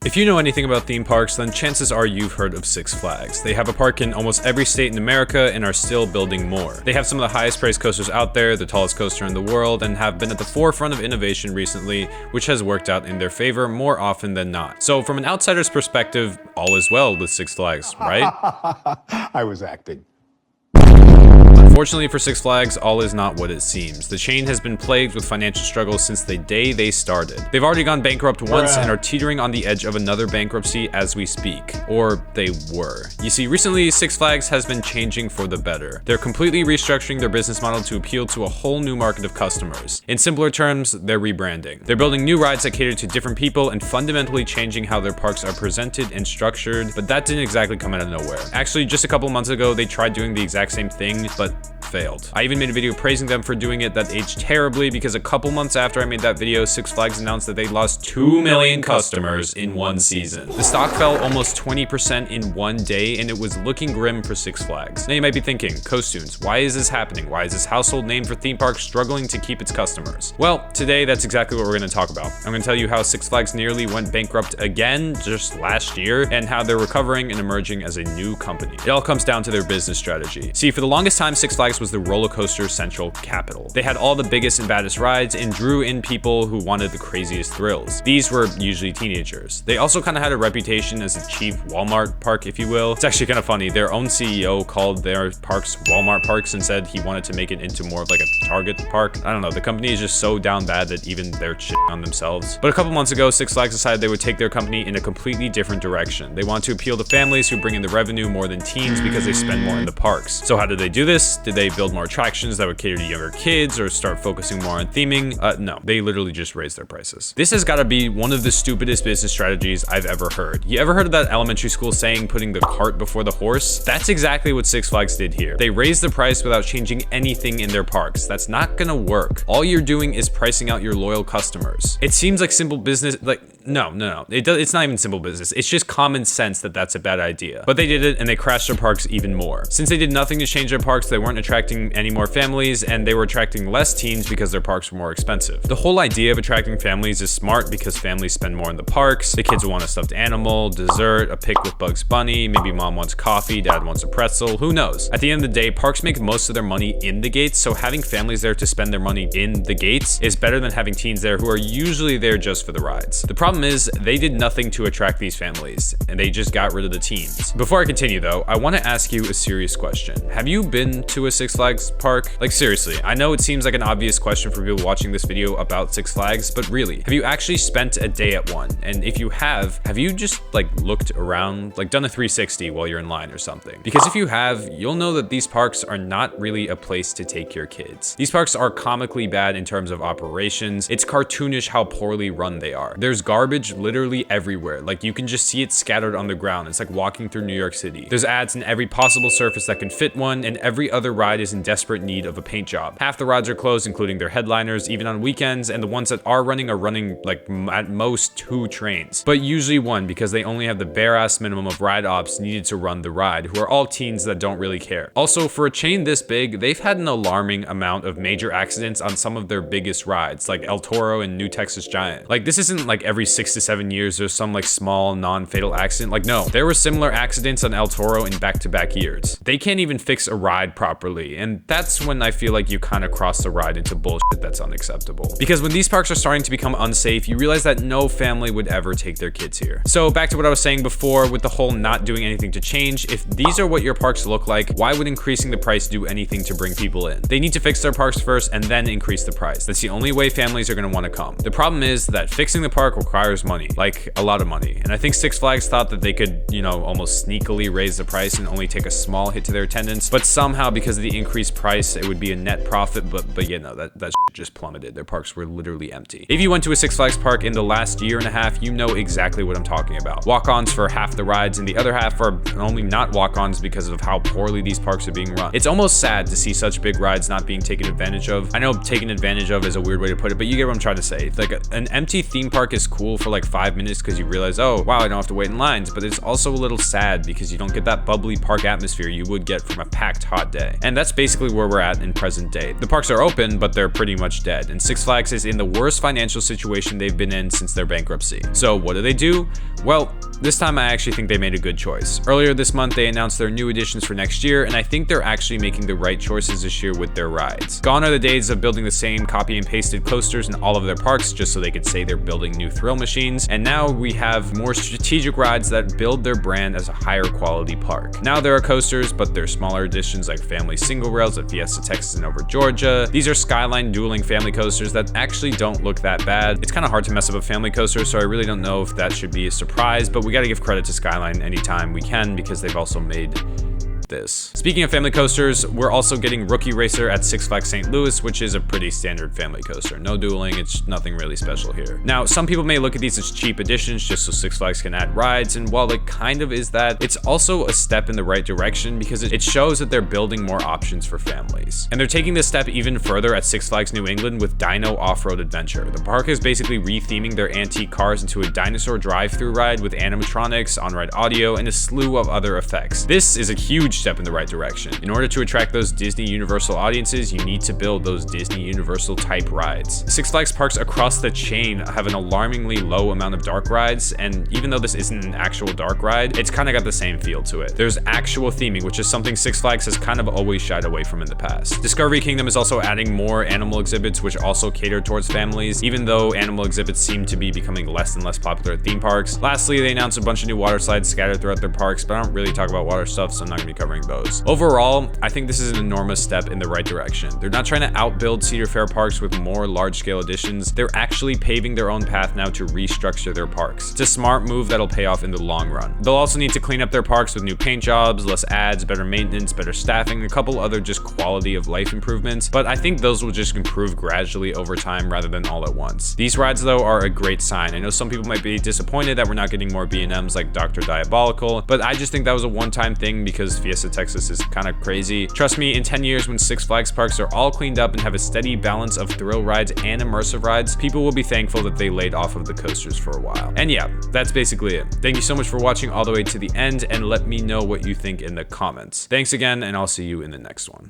If you know anything about theme parks, then chances are you've heard of Six Flags. They have a park in almost every state in America and are still building more. They have some of the highest priced coasters out there, the tallest coaster in the world, and have been at the forefront of innovation recently, which has worked out in their favor more often than not. So from an outsider's perspective, all is well with Six Flags, right? I was acting. Unfortunately for Six Flags, all is not what it seems. The chain has been plagued with financial struggles since the day they started. They've already gone bankrupt once and are teetering on the edge of another bankruptcy as we speak. Or they were. You see, recently Six Flags has been changing for the better. They're completely restructuring their business model to appeal to a whole new market of customers. In simpler terms, they're rebranding. They're building new rides that cater to different people and fundamentally changing how their parks are presented and structured, but that didn't exactly come out of nowhere. Actually, just a couple months ago, they tried doing the exact same thing, but failed. I even made a video praising them for doing it that aged terribly because a couple months after I made that video, Six Flags announced that they lost 2 million customers in one season. The stock fell almost 20% in one day and it was looking grim for Six Flags. Now you might be thinking, Coastoons, why is this happening? Why is this household name for theme parks struggling to keep its customers? Well, today that's exactly what we're going to talk about. I'm going to tell you how Six Flags nearly went bankrupt again just last year and how they're recovering and emerging as a new company. It all comes down to their business strategy. See, for the longest time, Six Flags was the roller coaster central capital. They had all the biggest and baddest rides and drew in people who wanted the craziest thrills. These were usually teenagers. They also kind of had a reputation as a cheap Walmart park, if you will. It's actually kind of funny. Their own CEO called their parks Walmart parks and said he wanted to make it into more of like a Target park. I don't know. The company is just so down bad that even they're shitting on themselves. But a couple months ago, Six Flags decided they would take their company in a completely different direction. They want to appeal to families who bring in the revenue more than teens because they spend more in the parks. So how did they do this? Did they build more attractions that would cater to younger kids or start focusing more on theming? No, they literally just raised their prices. This has got to be one of the stupidest business strategies I've ever heard. You ever heard of that elementary school saying putting the cart before the horse? That's exactly what Six Flags did here. They raised the price without changing anything in their parks. That's not gonna work. All you're doing is pricing out your loyal customers. It seems like simple business, like no. It's not even simple business. It's just common sense that that's a bad idea. But they did it and they crashed their parks even more. Since they did nothing to change their parks, they weren't attracting any more families and they were attracting less teens because their parks were more expensive. The whole idea of attracting families is smart because families spend more in the parks. The kids will want a stuffed animal, dessert, a pic with Bugs Bunny, maybe mom wants coffee, dad wants a pretzel, who knows? At the end of the day, parks make most of their money in the gates, so having families there to spend their money in the gates is better than having teens there who are usually there just for the rides. The problem is they did nothing to attract these families and they just got rid of the teens. Before I continue though, I want to ask you a serious question. Have you been to a Six Flags park? Like seriously, I know it seems like an obvious question for people watching this video about Six Flags, but really, have you actually spent a day at one? And if you have you just like looked around, like done a 360 while you're in line or something? Because if you have, you'll know that these parks are not really a place to take your kids. These parks are comically bad in terms of operations. It's cartoonish how poorly run they are. There's garbage literally everywhere. Like you can just see it scattered on the ground. It's like walking through New York City. There's ads in every possible surface that can fit one, and every other ride is in desperate need of a paint job. Half the rides are closed, including their headliners, even on weekends, and the ones that are running like at most 2 trains, but usually 1 because they only have the bare ass minimum of ride ops needed to run the ride, who are all teens that don't really care. Also, for a chain this big, they've had an alarming amount of major accidents on some of their biggest rides, like El Toro and New Texas Giant. Like this isn't like every 6 to 7 years there's some like small non-fatal accident. Like no, there were similar accidents on El Toro in back-to-back years. They can't even fix a ride properly, and that's when I feel like you kind of cross the ride into bullshit that's unacceptable. Because when these parks are starting to become unsafe, you realize that no family would ever take their kids here. So back to what I was saying before with the whole not doing anything to change, if these are what your parks look like, why would increasing the price do anything to bring people in? They need to fix their parks first and then increase the price. That's the only way families are going to want to come. The problem is that fixing the park requires money, like a lot of money. And I think Six Flags thought that they could, almost sneakily raise the price and only take a small hit to their attendance, but somehow because of the increased price, it would be a net profit, but that just plummeted. Their parks were literally empty. If you went to a Six Flags park in the last year and a half, you know exactly what I'm talking about. Walk-ons for half the rides and the other half are only not walk-ons because of how poorly these parks are being run. It's almost sad to see such big rides not being taken advantage of. I know taken advantage of is a weird way to put it, but you get what I'm trying to say. Like an empty theme park is cool for like 5 minutes because you realize, oh wow, I don't have to wait in lines, but it's also a little sad because you don't get that bubbly park atmosphere you would get from a packed hot day. And that's that's basically where we're at in present day. The parks are open, but they're pretty much dead, and Six Flags is in the worst financial situation they've been in since their bankruptcy. So what do? Well, this time I actually think they made a good choice. Earlier this month, they announced their new additions for next year, and I think they're actually making the right choices this year with their rides. Gone are the days of building the same copy and pasted coasters in all of their parks just so they could say they're building new thrill machines, and now we have more strategic rides that build their brand as a higher quality park. Now there are coasters, but they're smaller additions like family single rails at Fiesta, Texas and over Georgia. These are Skyline dueling family coasters that actually don't look that bad. It's kind of hard to mess up a family coaster, so I really don't know if that should be a surprise, but we gotta give credit to Skyline anytime we can because they've also made this. Speaking of family coasters, we're also getting Rookie Racer at Six Flags St. Louis, which is a pretty standard family coaster. No dueling, it's nothing really special here. Now, some people may look at these as cheap additions just so Six Flags can add rides, and while it kind of is that, it's also a step in the right direction because it shows that they're building more options for families. And they're taking this step even further at Six Flags New England with Dino Off-Road Adventure. The park is basically retheming their antique cars into a dinosaur drive-through ride with animatronics, on-ride audio, and a slew of other effects. This is a huge step in the right direction. In order to attract those Disney Universal audiences, you need to build those Disney Universal type rides. Six Flags parks across the chain have an alarmingly low amount of dark rides, and even though this isn't an actual dark ride, it's kind of got the same feel to it. There's actual theming, which is something Six Flags has kind of always shied away from in the past. Discovery Kingdom is also adding more animal exhibits, which also cater towards families, even though animal exhibits seem to be becoming less and less popular at theme parks. Lastly, they announced a bunch of new water slides scattered throughout their parks, but I don't really talk about water stuff, so I'm not gonna be covering those. Overall, I think this is an enormous step in the right direction. They're not trying to outbuild Cedar Fair parks with more large-scale additions. They're actually paving their own path now to restructure their parks. It's a smart move that'll pay off in the long run. They'll also need to clean up their parks with new paint jobs, less ads, better maintenance, better staffing, a couple other just quality of life improvements, but I think those will just improve gradually over time rather than all at once. These rides, though, are a great sign. I know some people might be disappointed that we're not getting more B&Ms like Dr. Diabolical, but I just think that was a one-time thing because Fiesta, Texas is kind of crazy. Trust me, in 10 years when Six Flags parks are all cleaned up and have a steady balance of thrill rides and immersive rides, people will be thankful that they laid off of the coasters for a while. And yeah, that's basically it. Thank you so much for watching all the way to the end, and let me know what you think in the comments. Thanks again, and I'll see you in the next one.